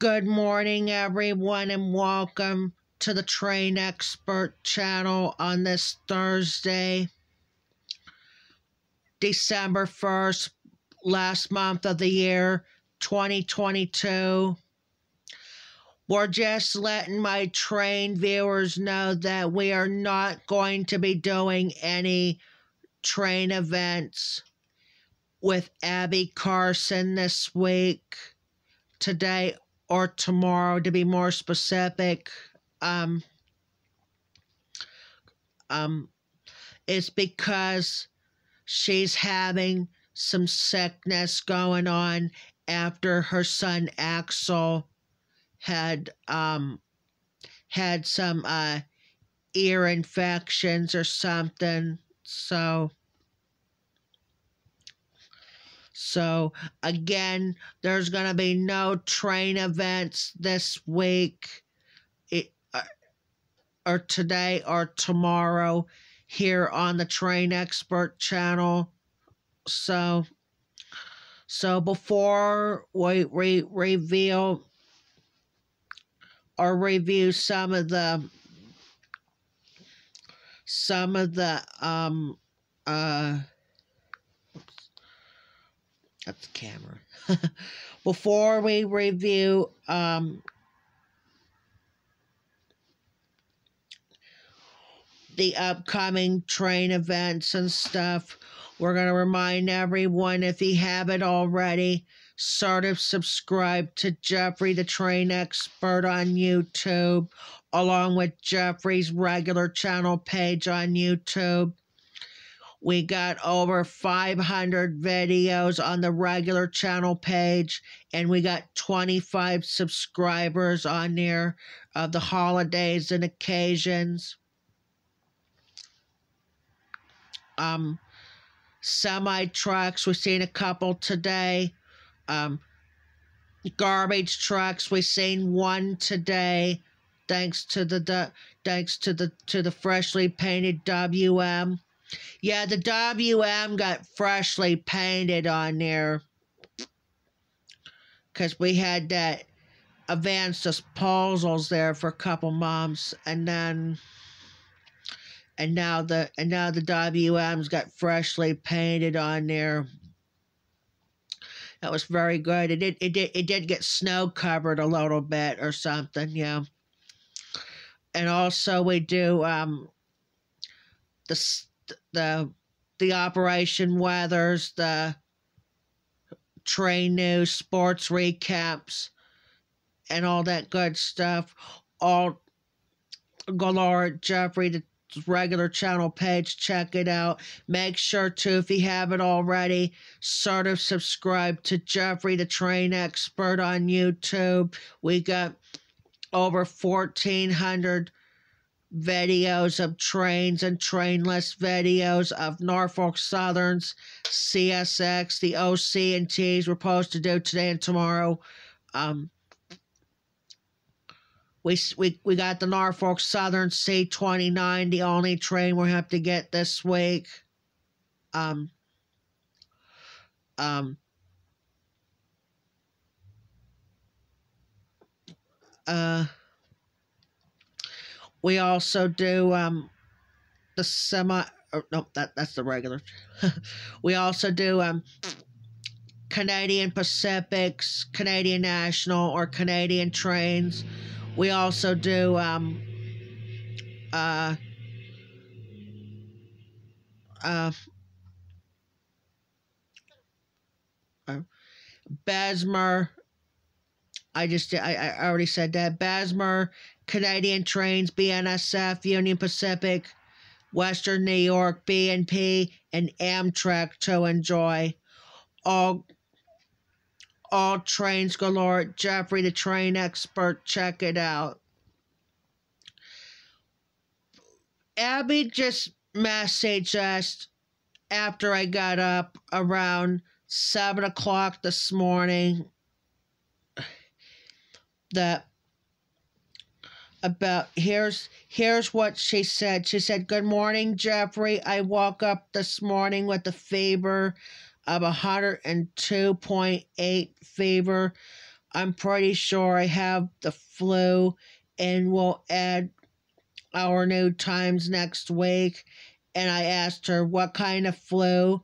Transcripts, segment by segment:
Good morning, everyone, and welcome to the Train Expert channel on this Thursday, December 1st, last month of the year, 2022. We're just letting my train viewers know that we are not going to be doing any train events with Abbey Carson this week, today or tomorrow, to be more specific. It's because she's having some sickness going on after her son Axel had had some ear infections or something. So again, there's going to be no train events this week, or today or tomorrow, here on the Train Expert channel. So before we reveal or review some of the that's the camera. Before we review the upcoming train events and stuff, we're going to remind everyone, if you haven't already, sort of subscribe to Jeffrey the Train Expert on YouTube, along with Jeffrey's regular channel page on YouTube. We got over 500 videos on the regular channel page, and we got 25 subscribers on there of the holidays and occasions. Semi-trucks, we've seen a couple today. Garbage trucks, we've seen one today, thanks to the freshly painted WM. Yeah, the WM got freshly painted on there because we had that advanced disposals there for a couple months, and now the WM's got freshly painted on there. That was very good. It did get snow covered a little bit or something, yeah. And also we do the Operation Weathers, the train news, sports recaps, and all that good stuff. All galore at Jeffrey the regular channel page. Check it out. Make sure to, if you haven't already, sort of subscribe to Jeffrey the Train Expert on YouTube. We got over 1,400 videos of trains and trainless videos of Norfolk Southern's CSX, the OC and Ts we're supposed to do today and tomorrow. We got the Norfolk Southern C29, the only train we have to get this week. We also do the semi. Oh, no, that's the regular. We also do Canadian Pacifics, Canadian National, or Canadian trains. We also do Bessemer. I already said that. Bessemer, Canadian Trains, BNSF, Union Pacific, Western New York, BNP, and Amtrak to enjoy. All trains galore at Jeffrey the Train Expert. Check it out. Abbey just messaged us after I got up around 7 o'clock this morning that about here's what she said. She said, "Good morning, Jeffrey. I woke up this morning with a fever of 102.8 fever. I'm pretty sure I have the flu, and we'll add our new times next week. And I asked her what kind of flu,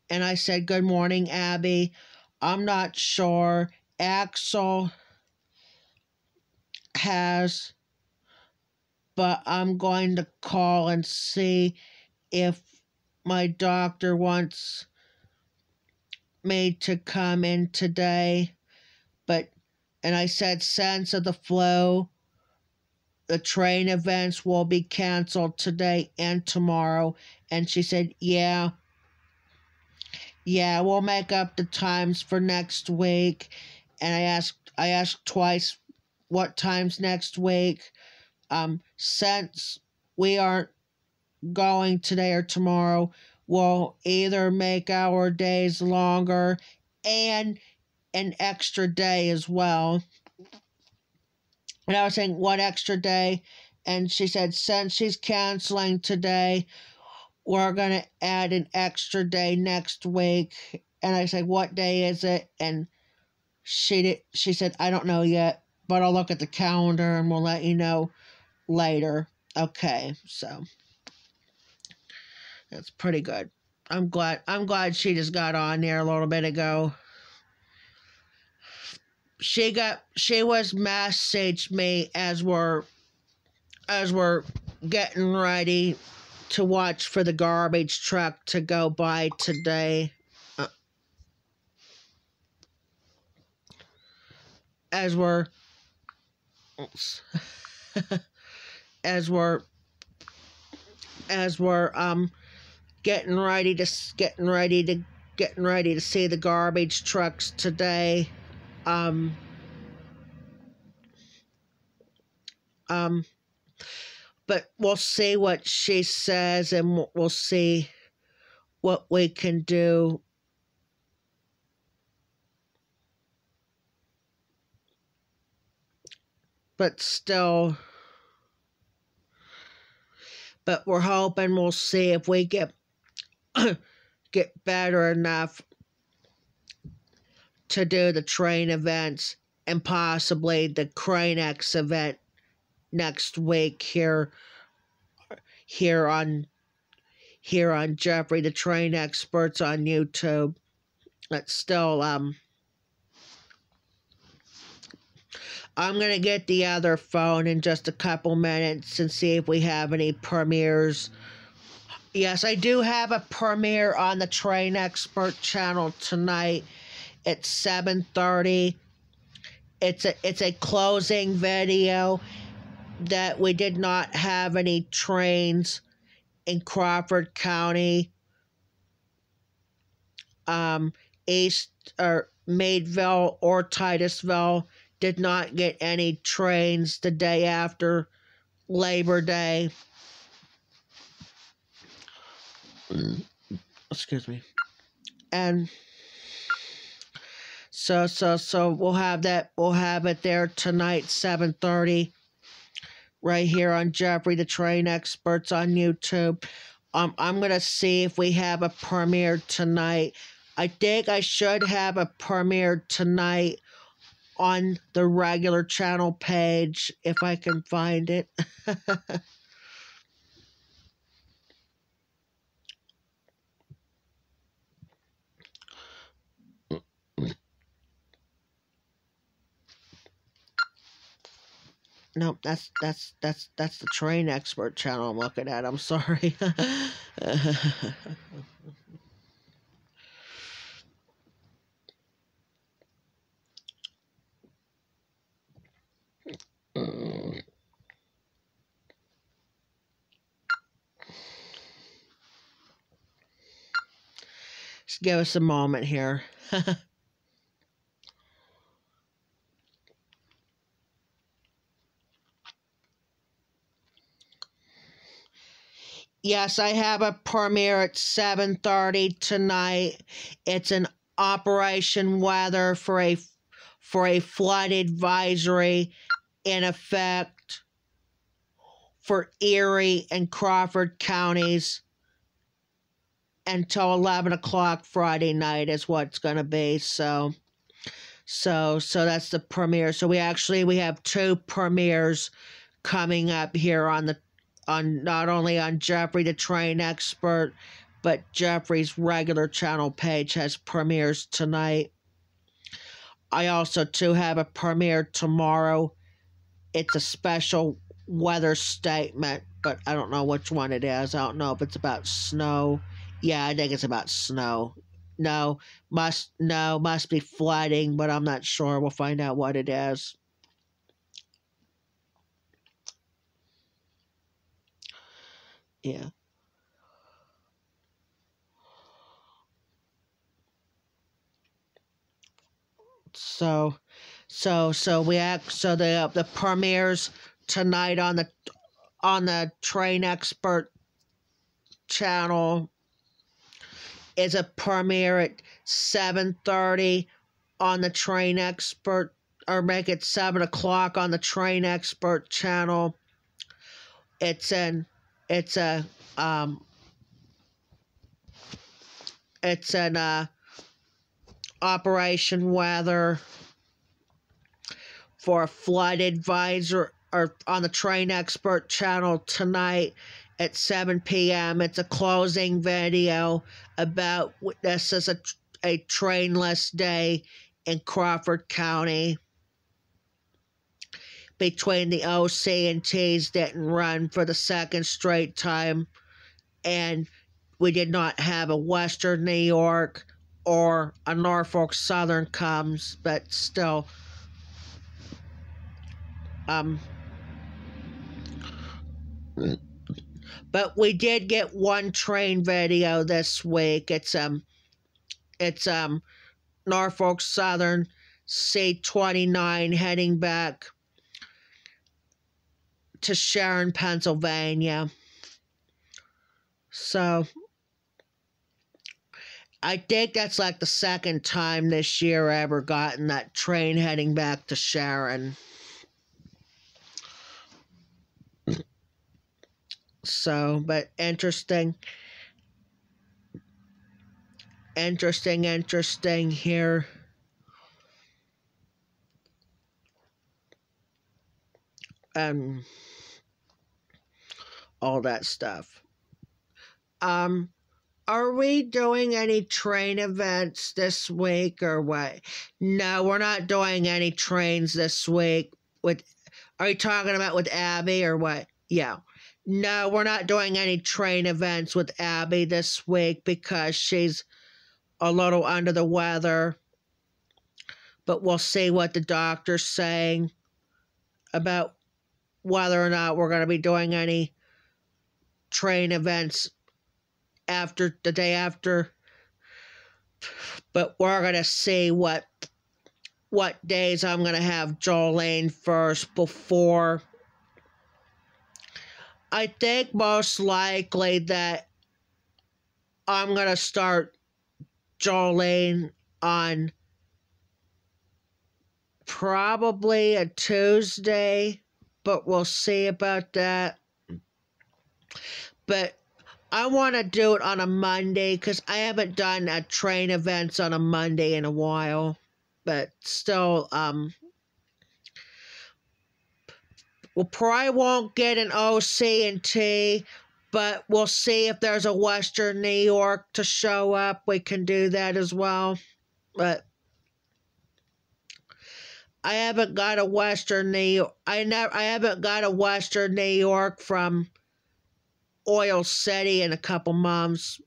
and I said, "Good morning, Abby. I'm not sure. Axel has, but I'm going to call and see if my doctor wants me to come in today." And I said, "Since of the flu, the train events will be canceled today and tomorrow." And she said, yeah, we'll make up the times for next week. And I asked twice what times next week. Since we aren't going today or tomorrow, we'll either make our days longer and an extra day as well. And I was saying, what extra day? And she said, since she's canceling today, we're going to add an extra day next week. And I said, what day is it? And she said, I don't know yet, but I'll look at the calendar and we'll let you know later. Okay, so that's pretty good. I'm glad she just got on there a little bit ago. She was messaged me as we're getting ready to watch for the garbage truck to go by today. As we're getting ready to see the garbage trucks today. But we'll see what she says, and we'll see what we can do. But still, we're hoping we'll see if we get better enough to do the train events and possibly the Crane X event next week here on Jeffrey the Train Experts on YouTube. But still, I'm going to get the other phone in just a couple minutes and see if we have any premieres. Yes, I do have a premiere on the Train Expert channel tonight at 7:30. It's a closing video that we did not have any trains in Crawford County, East or Maidville or Titusville did not get any trains the day after Labor Day. Excuse me. And so we'll have it there tonight, 7:30, right here on Jeffrey the Train Experts on YouTube. I'm gonna see if we have a premiere tonight. I think I should have a premiere tonight on the regular channel page if I can find it. Nope, that's the Train Expert channel I'm looking at. I'm sorry. Just give us a moment here. Yes, I have a premiere at 7:30 tonight. It's an Operation Weather for a flood advisory in effect for Erie and Crawford counties until 11 o'clock Friday night is what it's going to be. So So that's the premiere. So we have two premieres coming up here on not only on Jeffrey the Train Expert, but Jeffrey's regular channel page has premieres tonight. I also too have a premiere tomorrow. It's a special weather statement, but I don't know which one it is. I don't know if it's about snow. Yeah, I think it's about snow. No, must be flooding, but I'm not sure. We'll find out what it is. Yeah. So the premieres tonight on the Train Expert channel is a premiere at 7:30 on the Train Expert, or make it 7 o'clock on the Train Expert channel. It's an Operation Weather for a flood advisor, or on the Train Expert channel tonight at 7 p.m. It's a closing video about this is a trainless day in Crawford County. Between the OC and T's didn't run for the second straight time, and we did not have a Western New York or a Norfolk Southern comes, but still, but we did get one train video this week. It's Norfolk Southern C-29 heading back to Sharon, Pennsylvania. So I think that's like the second time this year I ever gotten that train heading back to Sharon. So, but interesting here. All that stuff. Are we doing any train events this week or what? No, we're not doing any trains this week. Are you talking about with Abbey or what? Yeah. No, we're not doing any train events with Abbey this week because she's a little under the weather. But we'll see what the doctor's saying about whether or not we're going to be doing any train events after the day after. But we're going to see what days I'm going to have Jolene first before. I think most likely that I'm going to start Jolene on probably a Tuesday, but we'll see about that. But I want to do it on a Monday because I haven't done a train events on a Monday in a while. But still, we probably won't get an OC and T, but we'll see if there's a Western New York to show up. We can do that as well. But I haven't got a Western New York. I haven't got a Western New York from Oil City in a couple months.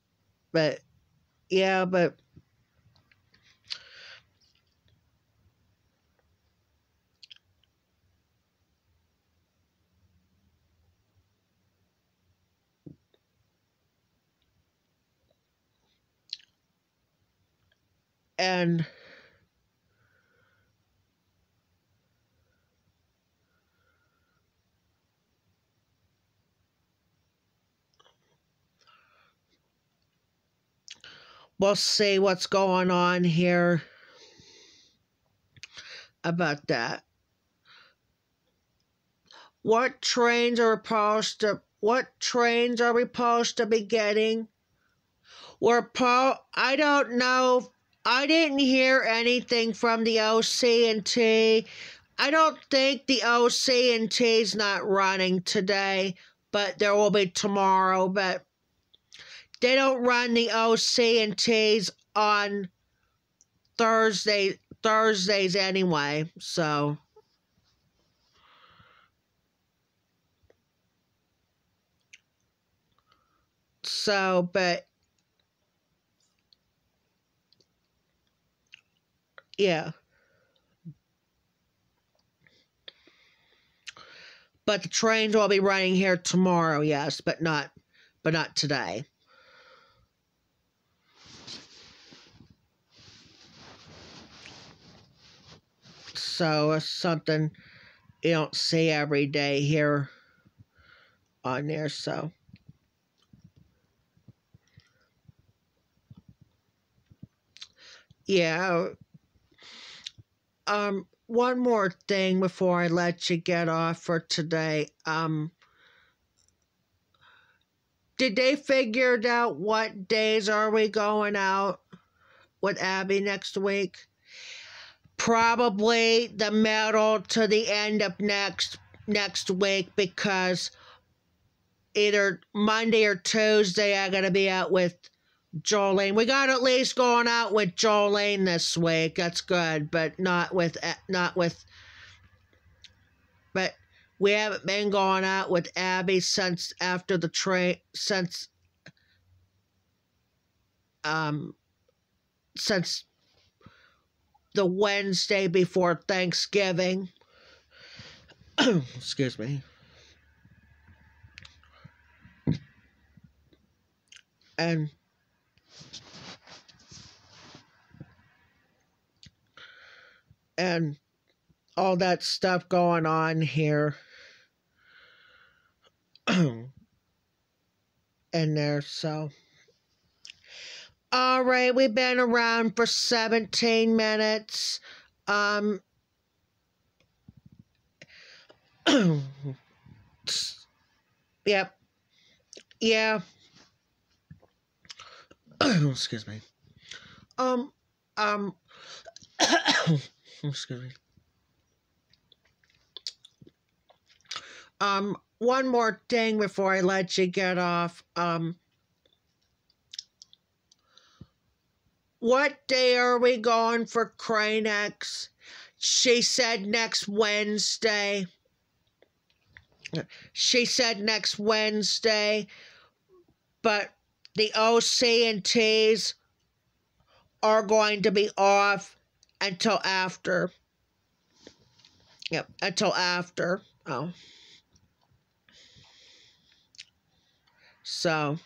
But yeah, but and we'll see what's going on here about that. What trains are we supposed to be getting? I don't know I didn't hear anything from the OC&T. I don't think the OC&T's not running today, but there will be tomorrow. But they don't run the OC&T's on Thursdays anyway. But yeah. But the trains will be running here tomorrow, yes, but not today. So it's something you don't see every day here on there, so. Yeah. One more thing before I let you get off for today. Did they figure it out what days are we going out with Abbey next week? Probably the middle to the end of next week, because either Monday or Tuesday I gotta be out with Jolene. We got at least going out with Jolene this week. That's good, but but we haven't been going out with Abbey since after the since the Wednesday before Thanksgiving. Excuse me. And all that stuff going on here in there, so. All right, we've been around for 17 minutes. Yep. Yeah. Excuse me. Excuse me. One more thing before I let you get off. What day are we going for Cranex? She said next Wednesday. But the OC&Ts are going to be off until after. Yep, until after. Oh. So.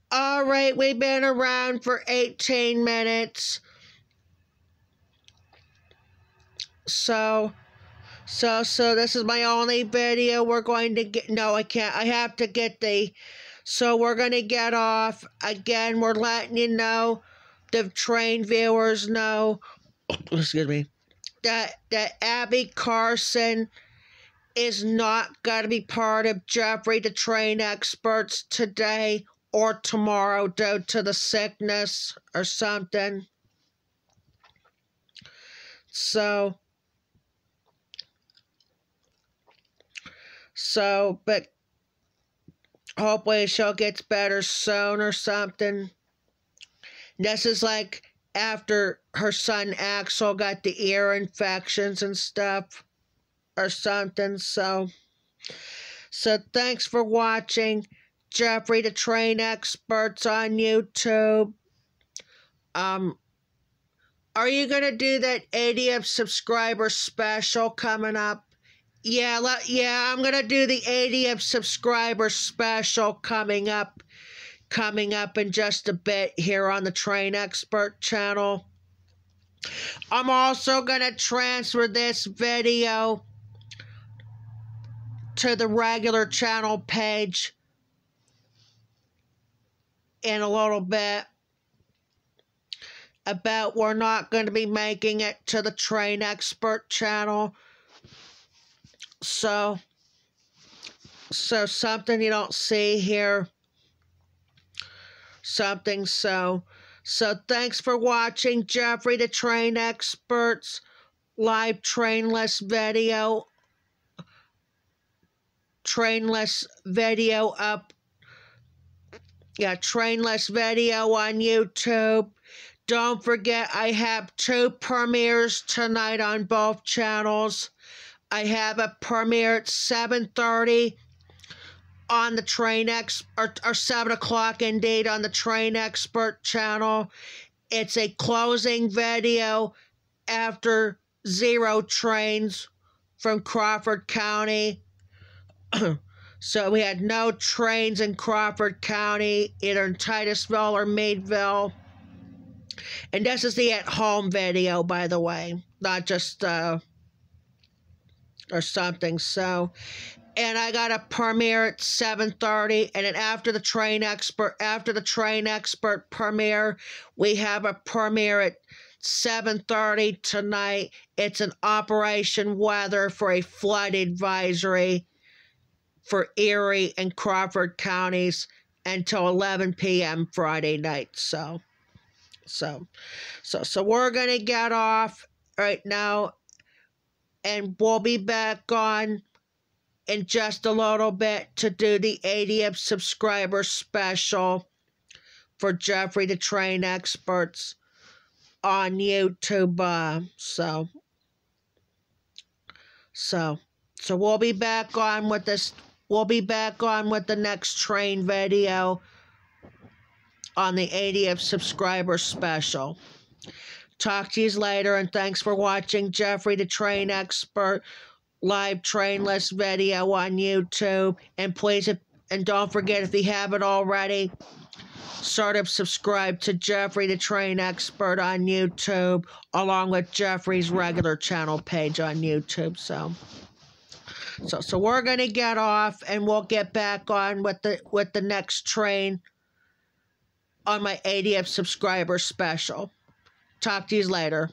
All right, we've been around for 18 minutes. So this is my only video. We're going to get, no, I can't. I have to get so we're going to get off. Again, we're letting you know, the train viewers know, excuse me, that Abbey Carson is not going to be part of Jeffrey the Train Experts today or tomorrow due to the sickness or something. But hopefully she'll get better soon or something. This is like after her son Axel got the ear infections and stuff or something. So thanks for watching Jeffrey the Train Experts on YouTube. Are you going to do that 80th subscriber special coming up? Yeah, I'm going to do the 80th subscriber special coming up in just a bit here on the Train Expert channel. I'm also going to transfer this video to the regular channel page in a little bit. About we're not going to be making it to the Train Expert channel. So something you don't see here something. So thanks for watching Jeffrey the Train Expert's live trainless video up. Yeah, trainless video on YouTube. Don't forget, I have 2 premieres tonight on both channels. I have a premiere at 7:30 on the Train or 7 o'clock indeed on the Train Expert channel. It's a closing video after 0 trains from Crawford County. So we had no trains in Crawford County, either in Titusville or Meadville. And this is the at-home video, by the way, not just or something. So, and I got a premiere at 7:30, and then after the Train Expert premiere, we have a premiere at 7:30 tonight. It's an Operation Weather for a flood advisory for Erie and Crawford counties until 11 p.m. Friday night. So we're gonna get off right now, and we'll be back on in just a little bit to do the 80th subscriber special for Jeffrey the Train Experts on YouTube. So we'll be back on with this. We'll be back on with the next train video on the 80th subscriber special. Talk to you later, and thanks for watching Jeffrey the Train Expert live trainless video on YouTube. And please, and don't forget, if you haven't already, sort of subscribe to Jeffrey the Train Expert on YouTube, along with Jeffrey's regular channel page on YouTube. So we're gonna get off, and we'll get back on with the next train on my 80th subscriber special. Talk to you later.